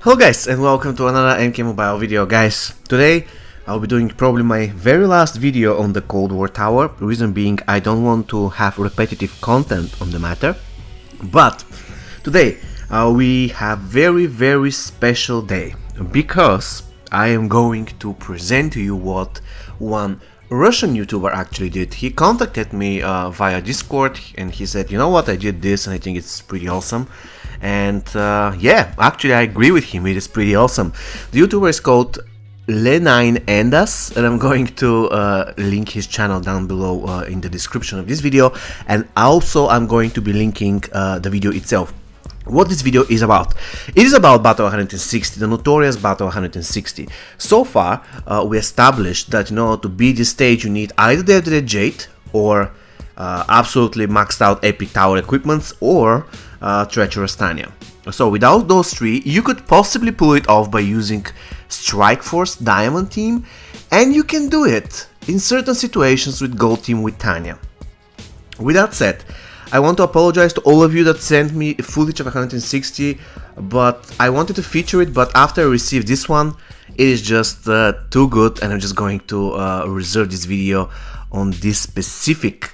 Hello guys, and welcome to another MK Mobile video. Guys, today I'll be doing probably my very last video on the Cold War Tower. Reason being, I don't want to have repetitive content on the matter. But today we have very special day, because I am going to present to you what one Russian YouTuber actually did. He contacted me via Discord and he said, you know what, I did this and I think it's pretty awesome. And yeah, actually I agree with him, it is pretty awesome. The YouTuber is called Le9Endas, and I'm going to link his channel down below in the description of this video, and also I'm going to be linking the video itself. What this video is about. It is about Battle 160, the notorious Battle 160. So far, we established that in order to beat this stage you need either the Jade or absolutely maxed out epic tower equipments or treacherous Tanya. So without those three, you could possibly pull it off by using Strike Force Diamond Team, and you can do it in certain situations with Gold Team with Tanya. With that said, I want to apologize to all of you that sent me footage of 160, but I wanted to feature it, but after I received this one, it is just too good, and I'm just going to reserve this video on this specific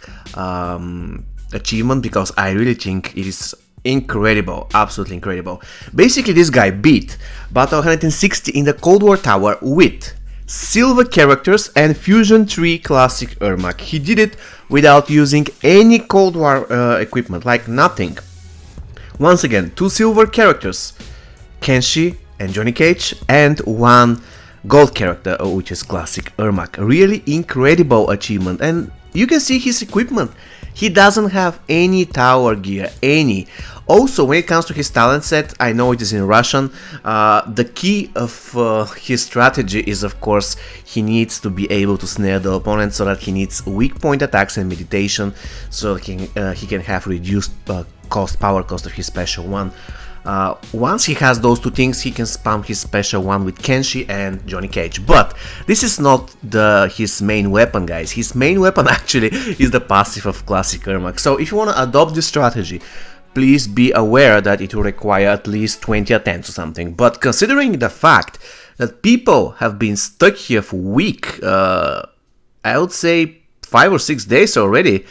achievement, because I really think it is incredible, absolutely incredible. Basically, this guy beat Battle 160 in the Cold War Tower with silver characters and Fusion 3 Classic Ermac. He did it without using any Cold War equipment, like nothing. Once again, 2 silver characters, Kenshi and Johnny Cage, and 1 gold character, which is Classic Ermac. Really incredible achievement, and you can see his equipment. He doesn't have any tower gear, any. Also, when it comes to his talent set, I know it is in Russian, the key of his strategy is, of course, he needs to be able to snare the opponent, so that he needs weak point attacks and meditation, so that he can have reduced power cost of his special one. Once he has those two things, he can spam his special one with Kenshi and Johnny Cage. But this is not his main weapon, guys. His main weapon actually is the passive of Classic Ermac. So if you want to adopt this strategy, please be aware that it will require at least 20 attempts or something. But considering the fact that people have been stuck here for a week, I would say 5 or 6 days already,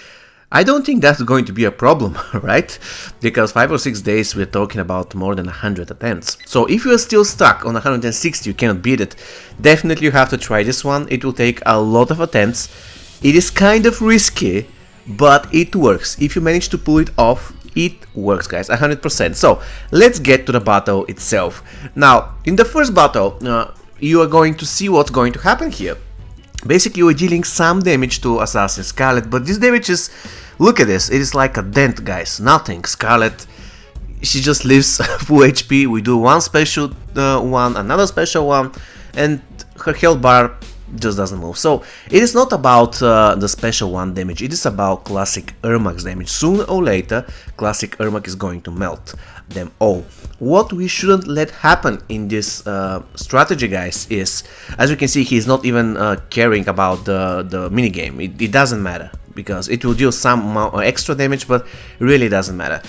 I don't think that's going to be a problem, right? Because 5 or 6 days, we're talking about more than 100 attempts. So if you're still stuck on 160, you cannot beat it, definitely you have to try this one. It will take a lot of attempts. It is kind of risky, but it works. If you manage to pull it off, it works, guys, 100%. So let's get to the battle itself. Now, in the first battle, you are going to see what's going to happen here. Basically, we're dealing some damage to Assassin Scarlet, but this damage is, look at this, it is like a dent, guys, nothing. Scarlet, she just lives full HP. We do one special one, another special one, and her health bar just doesn't move. So it is not about the special one damage, it is about Classic Ermac's damage. Sooner or later, Classic Ermac is going to melt them all. What we shouldn't let happen in this strategy, guys, is, as you can see, he's not even caring about the minigame. It doesn't matter, because it will deal some extra damage, but really doesn't matter.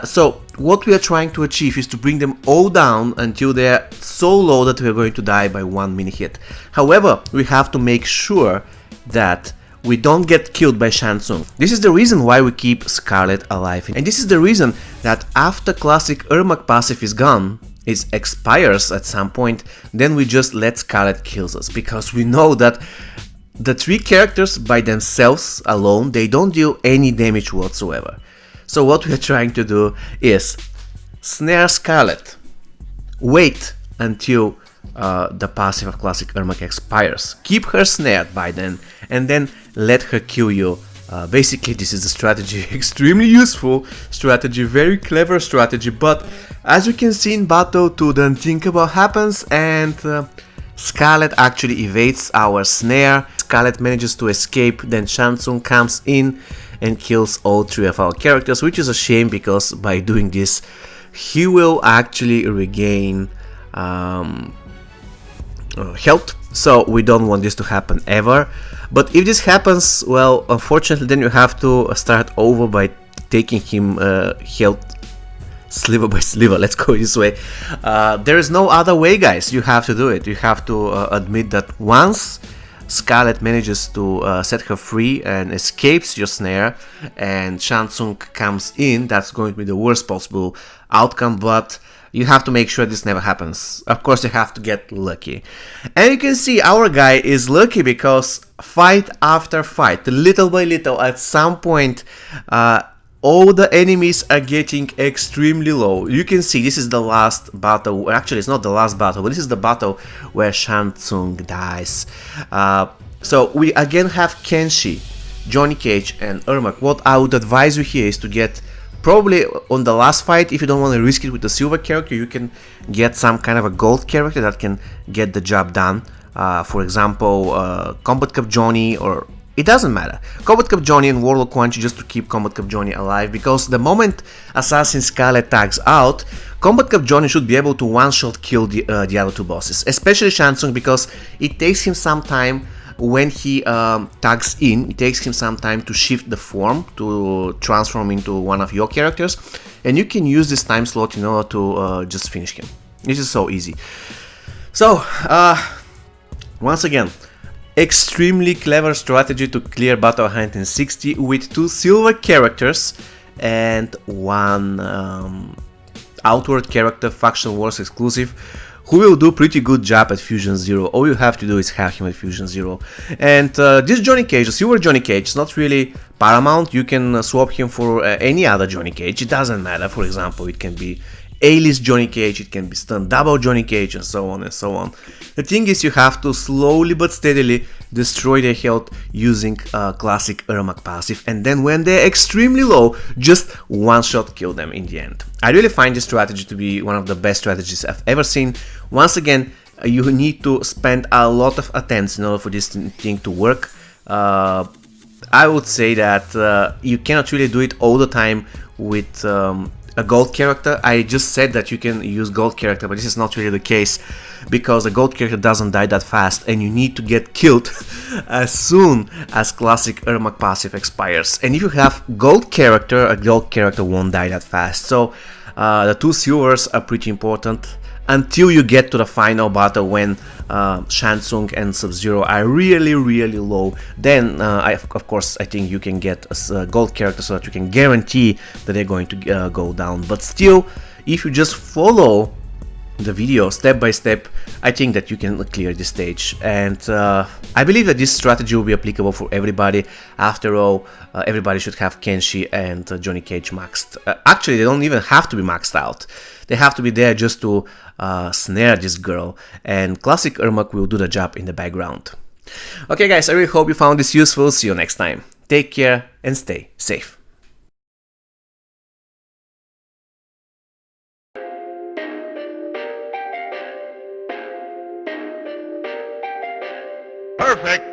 So what we are trying to achieve is to bring them all down until they are so low that we are going to die by 1 mini hit. However, we have to make sure that we don't get killed by Shansung. This is the reason why we keep Scarlet alive, and this is the reason that after Classic Ermac passive is gone, it expires at some point, then we just let Scarlet kills us, because we know that the 3 characters by themselves alone, they don't deal any damage whatsoever. So what we are trying to do is snare Scarlet, wait until the passive of Classic Ermac expires, keep her snared by then, and then let her kill you. Basically, this is the strategy, extremely useful strategy, very clever strategy, but as you can see in Battle 2, the unthinkable happens, and Scarlet actually evades our snare. Scarlet manages to escape, then Shansung comes in and kills all 3 of our characters, which is a shame, because by doing this, he will actually regain health. So we don't want this to happen ever. But if this happens, well, unfortunately, then you have to start over by taking him health sliver by sliver, let's go this way. There is no other way, guys. You have to do it. You have to admit that once Scarlet manages to set her free and escapes your snare, and Shang Tsung comes in, that's going to be the worst possible outcome, but you have to make sure this never happens. Of course, you have to get lucky. And you can see our guy is lucky because fight after fight, little by little, at some point, all the enemies are getting extremely low. You can see this is the last battle. Actually, it's not the last battle, but this is the battle where Shang Tsung dies. So we again have Kenshi, Johnny Cage, and Ermac. What I would advise you here is to get probably on the last fight. If you don't want to risk it with the silver character, you can get some kind of a gold character that can get the job done. For example, Combat Cup Johnny, or it doesn't matter. Combat Cup Johnny and Warlock Quan Chi, just to keep Combat Cup Johnny alive, because the moment Assassin Scarlet tags out, Combat Cup Johnny should be able to one-shot kill the other two bosses, especially Shang Tsung, because it takes him some time when he tags in. It takes him some time to shift the form, to transform into one of your characters, and you can use this time slot in order to just finish him. This is so easy. So, once again, extremely clever strategy to clear Battle 160 with 2 silver characters and 1 outward character, Faction Wars exclusive, who will do pretty good job at Fusion Zero. All you have to do is have him at Fusion Zero. And this Johnny Cage, the silver Johnny Cage, is not really paramount. You can swap him for any other Johnny Cage. It doesn't matter. For example, it can be A-list Johnny Cage, it can be stun double Johnny Cage, and so on and so on. The thing is, you have to slowly but steadily destroy their health using classic Ermac passive, and then when they're extremely low, just one-shot kill them in the end. I really find this strategy to be one of the best strategies I've ever seen. Once again, you need to spend a lot of attempts in order for this thing to work. I would say that you cannot really do it all the time with a gold character. I just said that you can use gold character, but this is not really the case, because the gold character doesn't die that fast, and you need to get killed as soon as classic Ermac passive expires. And if you have gold character, a gold character won't die that fast. So the 2 silvers are pretty important until you get to the final battle, when Shang Tsung and Sub-Zero are really low. Then of course I think you can get a gold character so that you can guarantee that they're going to go down. But still, if you just follow the video step by step, I think that you can clear this stage. And I believe that this strategy will be applicable for everybody. After all, everybody should have Kenshi and Johnny Cage maxed. Actually, they don't even have to be maxed out. They have to be there just to snare this girl, and classic Ermac will do the job in the background. Okay guys, I really hope you found this useful. See you next time. Take care and stay safe. Perfect.